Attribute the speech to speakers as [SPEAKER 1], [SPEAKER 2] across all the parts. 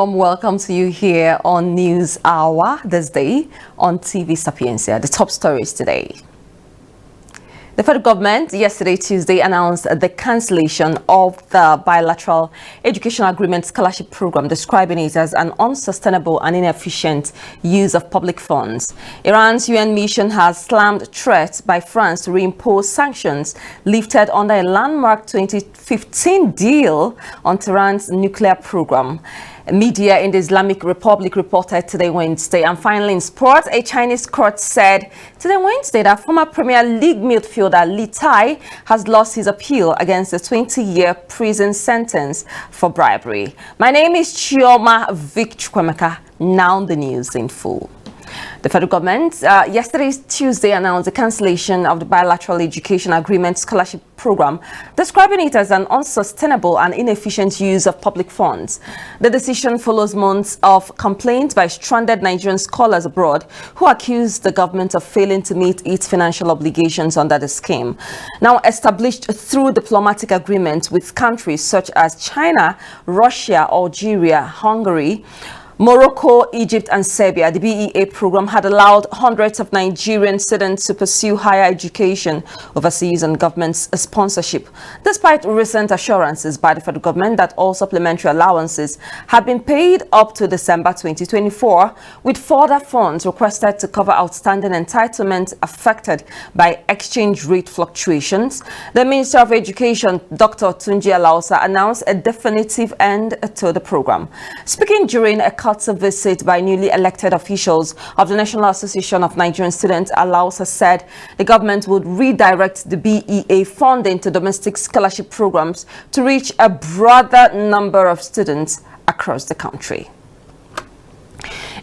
[SPEAKER 1] warm welcome to you here on News Hour this day on TV Sapiencia. The top stories today. The federal government yesterday, Tuesday, announced the cancellation of the bilateral educational agreement scholarship program, describing it as an unsustainable and inefficient use of public funds. Iran's UN mission has slammed threats by France to reimpose sanctions lifted under a landmark 2015 deal on Tehran's nuclear program. Media in the Islamic Republic reported today Wednesday. And finally, in sports, a Chinese court said today Wednesday that former Premier League midfielder Li Tai has lost his appeal against a 20-year prison sentence for bribery. My name is Chioma Vic-Chukwemeka. Now the news in full. The federal government yesterday, Tuesday, announced the cancellation of the bilateral education agreement scholarship program, describing it as an unsustainable and inefficient use of public funds. The decision follows months of complaints by stranded Nigerian scholars abroad who accused the government of failing to meet its financial obligations under the scheme. Now established through diplomatic agreements with countries such as China, Russia, Algeria, Hungary, Morocco, Egypt and Serbia, the BEA program had allowed hundreds of Nigerian students to pursue higher education overseas on government's sponsorship, despite recent assurances by the federal government that all supplementary allowances have been paid up to December 2024, with further funds requested to cover outstanding entitlements affected by exchange rate fluctuations. The Minister of Education, Dr. Tunji Alausa, announced a definitive end to the program. Speaking during a courtesy visit by newly elected officials of the National Association of Nigerian Students, Alausa said the government would redirect the BEA funding to domestic scholarship programs to reach a broader number of students across the country.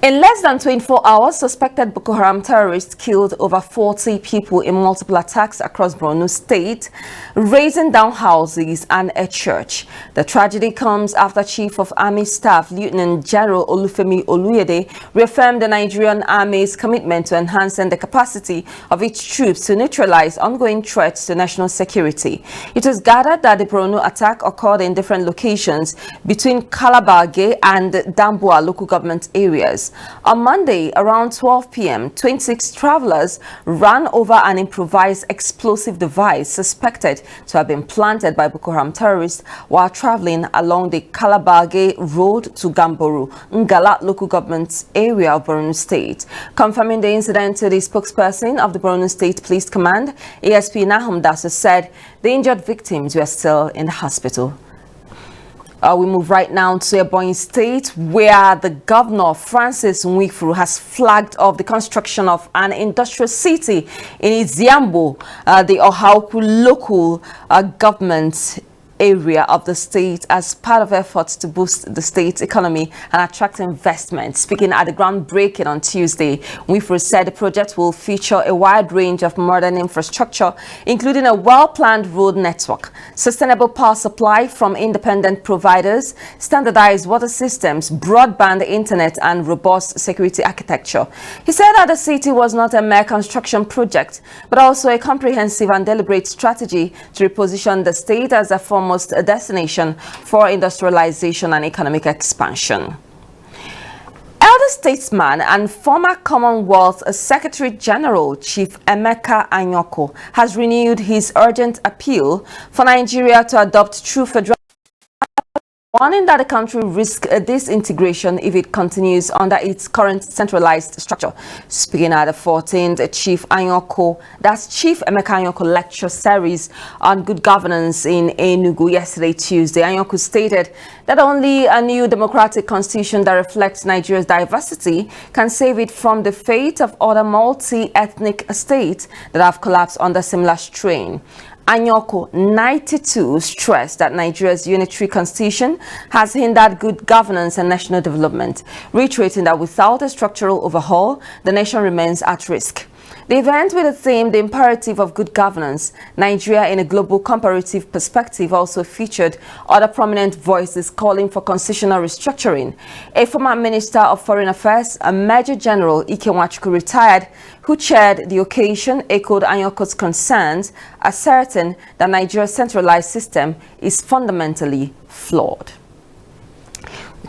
[SPEAKER 1] In less than 24 hours, suspected Boko Haram terrorists killed over 40 people in multiple attacks across Borno State, razing down houses and a church. The tragedy comes after Chief of Army Staff Lieutenant General Olufemi Oluyede reaffirmed the Nigerian Army's commitment to enhancing the capacity of its troops to neutralize ongoing threats to national security. It was gathered that the Borno attack occurred in different locations between Kalabage and Damboa local government areas. On Monday, around 12 p.m., 26 travelers ran over an improvised explosive device suspected to have been planted by Boko Haram terrorists while traveling along the Kalabage Road to Gamboru, Ngala local government area of Borno State. Confirming the incident to the spokesperson of the Borno State Police Command, ASP Nahum Dasu, said the injured victims were still in the hospital. We move right now to Ebonyi State, where the governor, Francis Nwifuru, has flagged off the construction of an industrial city in Iziambo, the Ohauku local government area of the state, as part of efforts to boost the state's economy and attract investment. Speaking at the groundbreaking on Tuesday, Nwifuru said the project will feature a wide range of modern infrastructure, including a well-planned road network, sustainable power supply from independent providers, standardized water systems, broadband internet, and robust security architecture. He said that the city was not a mere construction project, but also a comprehensive and deliberate strategy to reposition the state as a foremost destination for industrialization and economic expansion. Elder statesman and former Commonwealth Secretary General Chief Emeka Anyoko has renewed his urgent appeal for Nigeria to adopt true federal, warning that the country risks disintegration if it continues under its current centralized structure. Speaking at the 14th Chief Anyoko, that's Chief Emeka Anyoko lecture series on good governance in Enugu yesterday, Tuesday, Anyoko stated that only a new democratic constitution that reflects Nigeria's diversity can save it from the fate of other multi-ethnic states that have collapsed under similar strain. Anyoko, 92, stressed that Nigeria's unitary constitution has hindered good governance and national development, reiterating that without a structural overhaul, the nation remains at risk. The event, with the theme The Imperative of Good Governance, Nigeria in a Global Comparative Perspective, also featured other prominent voices calling for constitutional restructuring. A former Minister of Foreign Affairs, a Major General Ike Nwachukwu, retired, who chaired the occasion, echoed Anyoko's concerns, asserting that Nigeria's centralized system is fundamentally flawed.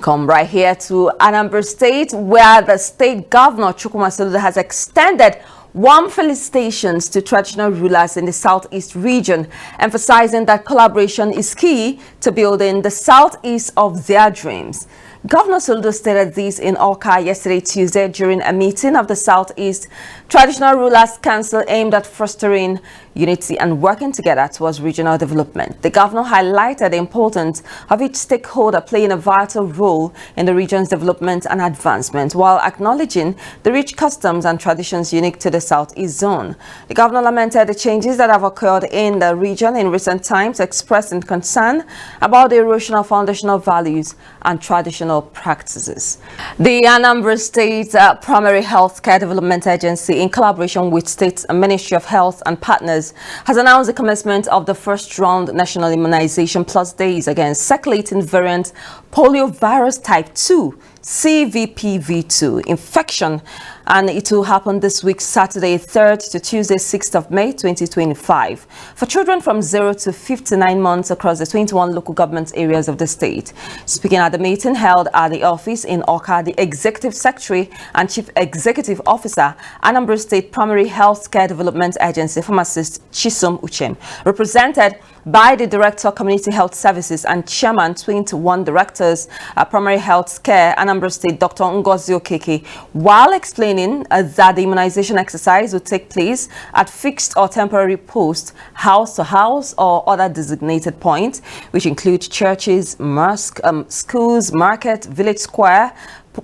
[SPEAKER 1] Come right here to Anambra State, where the state governor, Chukwuma Soludo, has extended warm felicitations to traditional rulers in the southeast region, emphasizing that collaboration is key to building the southeast of their dreams. Governor Soludo stated this in Awka yesterday, Tuesday, during a meeting of the Southeast Traditional Rulers Council aimed at fostering unity and working together towards regional development. The governor highlighted the importance of each stakeholder playing a vital role in the region's development and advancement, while acknowledging the rich customs and traditions unique to the Southeast zone. The governor lamented the changes that have occurred in the region in recent times, expressing concern about the erosion of foundational values and traditional practices. The Anambra State Primary Health Care Development Agency, in collaboration with State Ministry of Health and partners, has announced the commencement of the first round national immunization plus days against circulating variant poliovirus type 2 CVPV2 infection, and it will happen this week, Saturday 3rd to Tuesday 6th of May 2025, for children from 0 to 59 months across the 21 local government areas of the state. Speaking at the meeting held at the office in Awka, the Executive Secretary and Chief Executive Officer, Anambra State Primary Health Care Development Agency, Pharmacist Chisom Uchem, represented by the Director Community Health Services and Chairman 21 Directors Primary Health Care, Anambra State, Dr. Ngozi Okeke, while explaining that the immunization exercise would take place at fixed or temporary posts, house to house or other designated points, which include churches, mosques, schools, market, village square,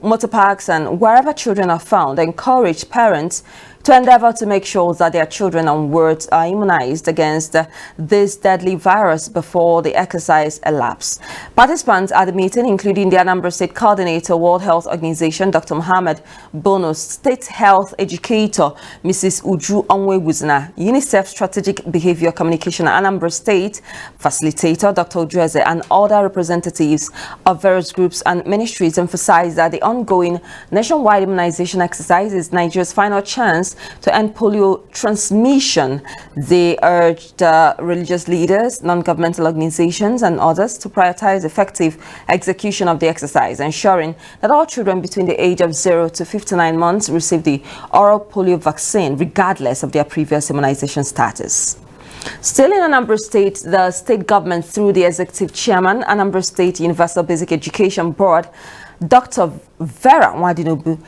[SPEAKER 1] motor parks, and wherever children are found. Encourage parents to endeavor to make sure that their children and wards are immunized against this deadly virus before the exercise elapses. Participants at the meeting, including the Anambra State Coordinator, World Health Organization, Dr. Mohammed Bono, State Health Educator, Mrs. Uju Onwe-Wuzna, UNICEF Strategic Behavior Communication Anambra State Facilitator, Dr. Ujueze, and other representatives of various groups and ministries emphasized that the ongoing nationwide immunization exercise is Nigeria's final chance to end polio transmission. They urged religious leaders, non-governmental organizations, and others to prioritize effective execution of the exercise, ensuring that all children between the age of 0 to 59 months receive the oral polio vaccine, regardless of their previous immunization status. Still in Anambra State, the state government, through the executive chairman, Anambra State Universal Basic Education Board, Dr. Vera Nwadinobu,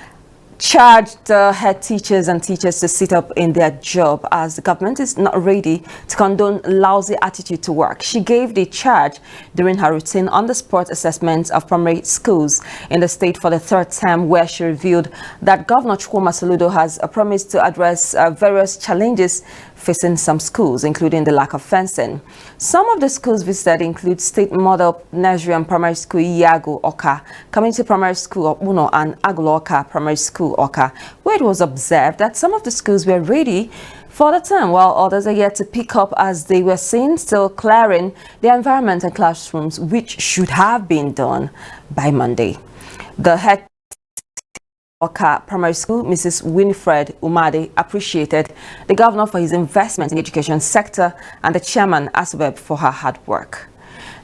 [SPEAKER 1] charged head teachers and teachers to sit up in their job as the government is not ready to condone lousy attitude to work. She gave the charge during her routine on-the-spot assessment of primary schools in the state for the third term, where she revealed that Governor Chukwuma Soludo has promised to address various challenges facing some schools, including the lack of fencing. Some of the schools visited include State Model Nursery and Primary School Iago Oka, Community Primary School Uno, and Agulo Oka Primary School Oka, where it was observed that some of the schools were ready for the term, while others are yet to pick up, as they were seen still clearing the environment and classrooms, which should have been done by Monday. The head Oka Primary School, Mrs. Winifred Umade, appreciated the governor for his investment in the education sector and the chairman Asubeb for her hard work.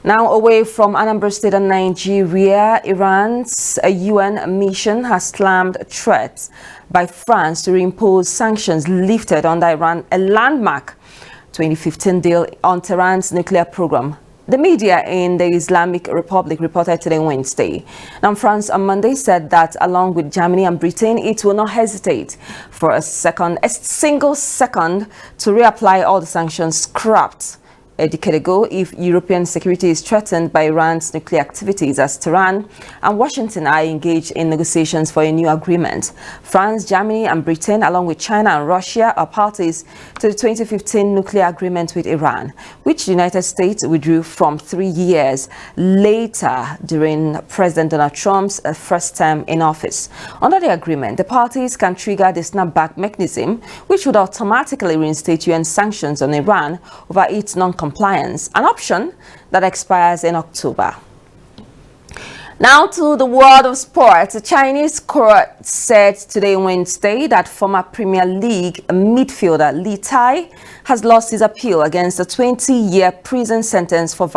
[SPEAKER 1] Now, away from Anambra State and Nigeria, Iran's UN mission has slammed threats by France to reimpose sanctions lifted under Iran, a landmark 2015 deal on Tehran's nuclear program. The media in the Islamic Republic reported today, Wednesday. Now, France on Monday said that along with Germany and Britain, it will not hesitate for a single second to reapply all the sanctions scrapped a decade ago if European security is threatened by Iran's nuclear activities, as Tehran and Washington are engaged in negotiations for a new agreement. France, Germany, and Britain, along with China and Russia, are parties to the 2015 nuclear agreement with Iran, which the United States withdrew from 3 years later during President Donald Trump's first term in office. Under the agreement, the parties can trigger the snapback mechanism, which would automatically reinstate UN sanctions on Iran over its non-compliance, an option that expires in October. Now to the world of sports. The Chinese court said today, Wednesday, that former Premier League midfielder Li Tai has lost his appeal against a 20-year prison sentence for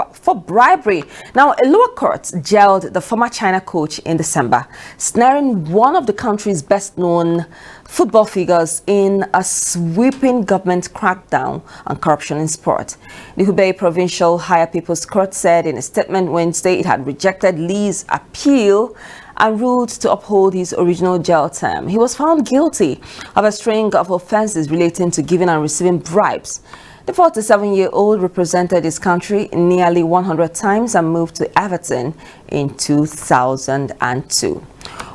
[SPEAKER 1] bribery. Now, a lower court jailed the former China coach in December, snaring one of the country's best-known football figures in a sweeping government crackdown on corruption in sport. The Hubei Provincial Higher People's Court said in a statement Wednesday it had rejected Li's appeal and ruled to uphold his original jail term. He was found guilty of a string of offenses relating to giving and receiving bribes. The 47-year-old represented his country nearly 100 times and moved to Everton in 2002.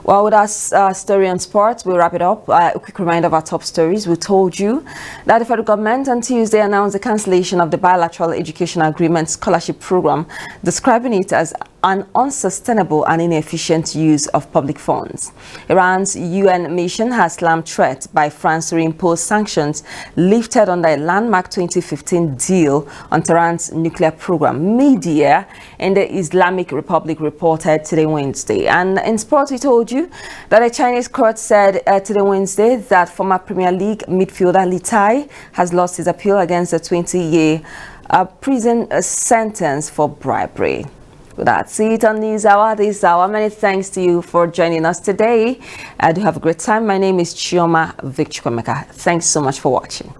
[SPEAKER 1] Well, with our story on sports, we'll wrap it up. A quick reminder of our top stories. We told you that the federal government on Tuesday announced the cancellation of the bilateral education agreement scholarship program, describing it as an unsustainable and inefficient use of public funds. Iran's UN mission has slammed threats by France to reimpose sanctions lifted under a landmark 2015 deal on Tehran's nuclear program. Media in the Islamic Republic reported today, Wednesday. And in sports, we told you that a Chinese court said today, Wednesday, that former Premier League midfielder Li Tai has lost his appeal against a 20-year prison sentence for bribery. That's it on News Hour this hour. Many thanks to you for joining us today. I do have a great time. My name is Chioma Victor. Thanks so much for watching.